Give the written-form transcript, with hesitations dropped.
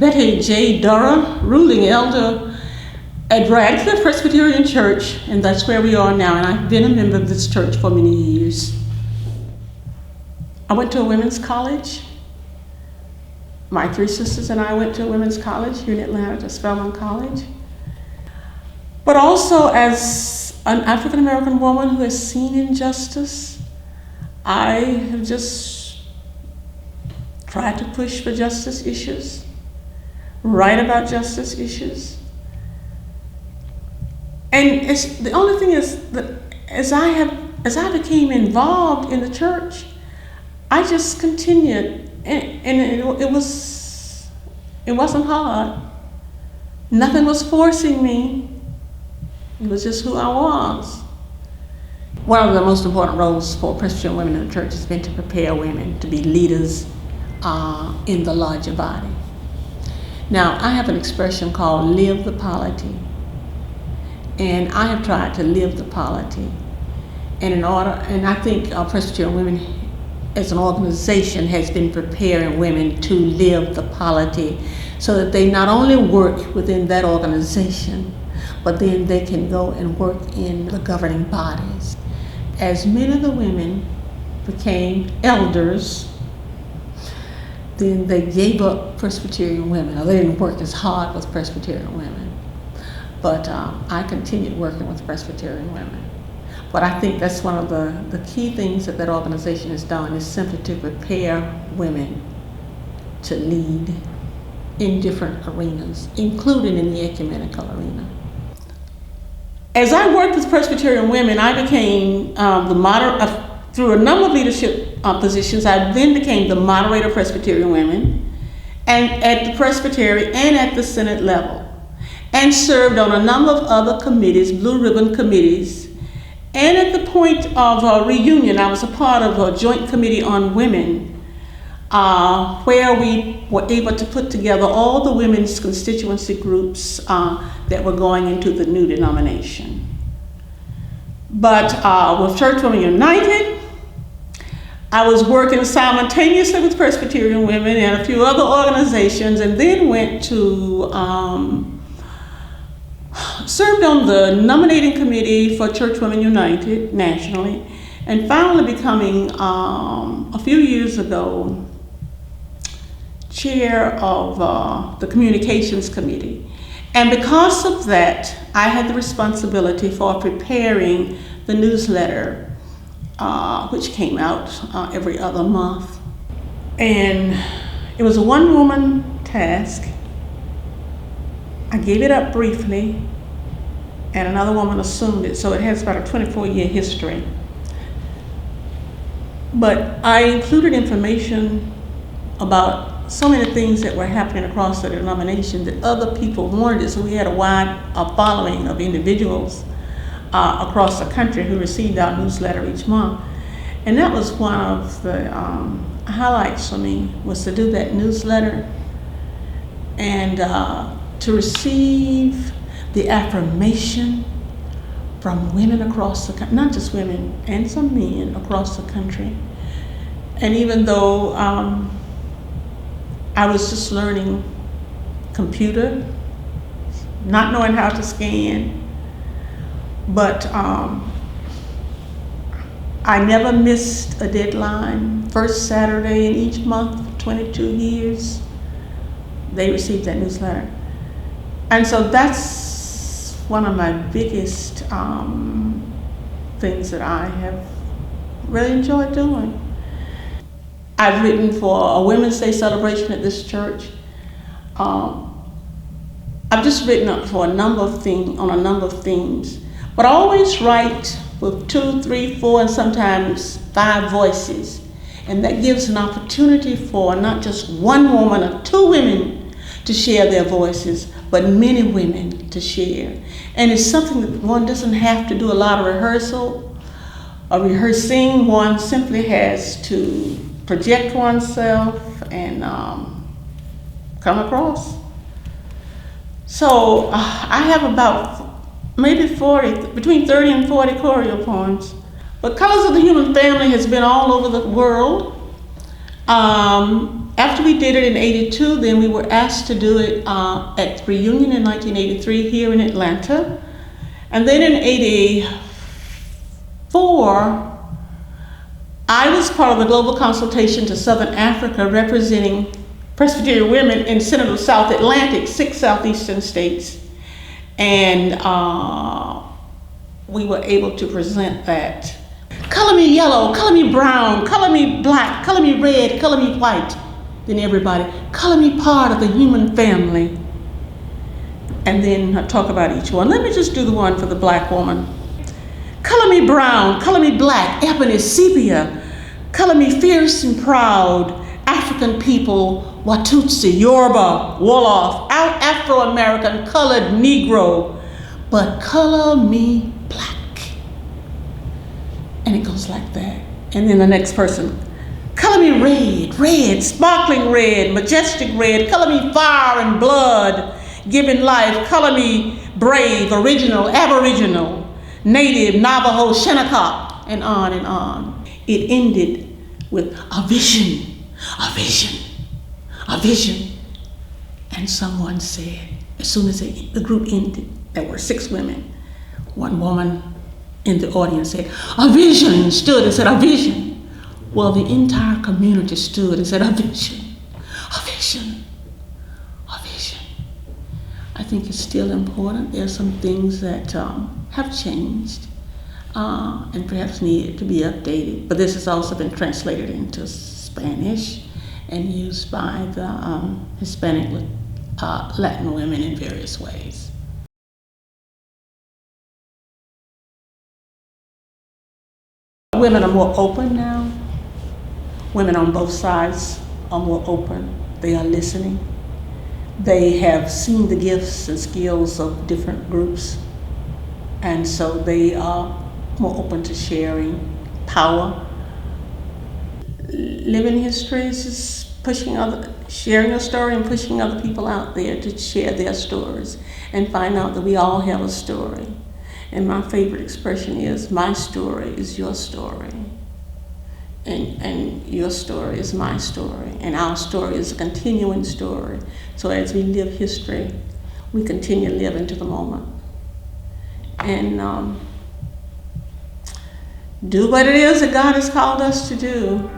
Bettie Durrah, ruling elder at Radcliffe Presbyterian Church, and that's where we are now, and I've been a member of this church for many years. I went to a women's college. My three sisters and I went to a women's college here in Atlanta, to Spelman College. But also, as an African American woman who has seen injustice, I have just tried to push for justice issues, write about justice issues. And the only thing is that as I became involved in the church, I just continued, and it wasn't hard. Nothing was forcing me. It was just who I was. One of the most important roles for Presbyterian women in the church has been to prepare women to be leaders in the larger body. Now, I have an expression called live the polity. And I have tried to live the polity. And I think Presbyterian Women as an organization has been preparing women to live the polity so that they not only work within that organization, but then they can go and work in the governing bodies. As many of the women became elders, then they gave up Presbyterian women, or they didn't work as hard with Presbyterian women. But I continued working with Presbyterian women. But I think that's one of the key things that organization has done, is simply to prepare women to lead in different arenas, including in the ecumenical arena. As I worked with Presbyterian women, I became through a number of leadership positions. I then became the moderator of Presbyterian women, and at the Presbytery and at the Senate level, and served on a number of other committees, blue ribbon committees. And at the point of reunion, I was a part of a joint committee on women, where we were able to put together all the women's constituency groups that were going into the new denomination. But with Church Women United, I was working simultaneously with Presbyterian Women and a few other organizations, and then went to served on the nominating committee for Church Women United nationally, and finally becoming, a few years ago, chair of the communications committee. And because of that, I had the responsibility for preparing the newsletter, which came out every other month. And it was a one-woman task. I gave it up briefly, and another woman assumed it, so it has about a 24-year history. But I included information about so many things that were happening across the denomination that other people wanted, so we had a wide following of individuals across the country who received our newsletter each month. And that was one of the highlights for me, was to do that newsletter and to receive the affirmation from women across the country, not just women, and some men across the country. And even though I was just learning computer, not knowing how to scan, but I never missed a deadline. First Saturday in each month for 22 years, they received that newsletter. And so that's one of my biggest things that I have really enjoyed doing. I've written for a Women's Day celebration at this church. I've just written up for on a number of themes, but I always write with 2, 3, 4, and sometimes 5 voices. And that gives an opportunity for not just one woman or 2 women to share their voices, but many women to share. And it's something that one doesn't have to do a lot of rehearsal or rehearsing. One simply has to project oneself and come across. So I have about maybe between 30 and 40 choreopoems. But Colors of the Human Family has been all over the world. After we did it in '82, then we were asked to do it at Reunion in 1983 here in Atlanta. And then in '84, I was part of the global consultation to Southern Africa representing Presbyterian women in Central South Atlantic, 6 southeastern states. And we were able to present that. Color me yellow, color me brown, color me black, color me red, color me white. Then everybody, color me part of the human family. And then I talk about each one. Let me just do the one for the black woman. Color me brown, color me black, ebony, sepia. Color me fierce and proud, African people, Watutsi, Yoruba, Wolof, Afro-American, colored Negro. But color me black. And it goes like that. And then the next person, color me red, red, sparkling red, majestic red, color me fire and blood, giving life, color me brave, original, aboriginal, native, Navajo, Shinnecock, and on and on. It ended with a vision, a vision, a vision. And someone said, as soon as the group ended, there were 6 women, one woman in the audience said, a vision, stood and said, a vision. Well, the entire community stood and said, a vision, a vision, a vision. I think it's still important. There are some things that have changed and perhaps need to be updated. But this has also been translated into Spanish and used by the Hispanic Latin women in various ways. Women are more open now. Women on both sides are more open. They are listening. They have seen the gifts and skills of different groups, and so they are more open to sharing power. Living history is just sharing your story and pushing other people out there to share their stories and find out that we all have a story. And my favorite expression is, my story is your story. And your story is my story. And our story is a continuing story. So as we live history, we continue to live into the moment. And do what it is that God has called us to do.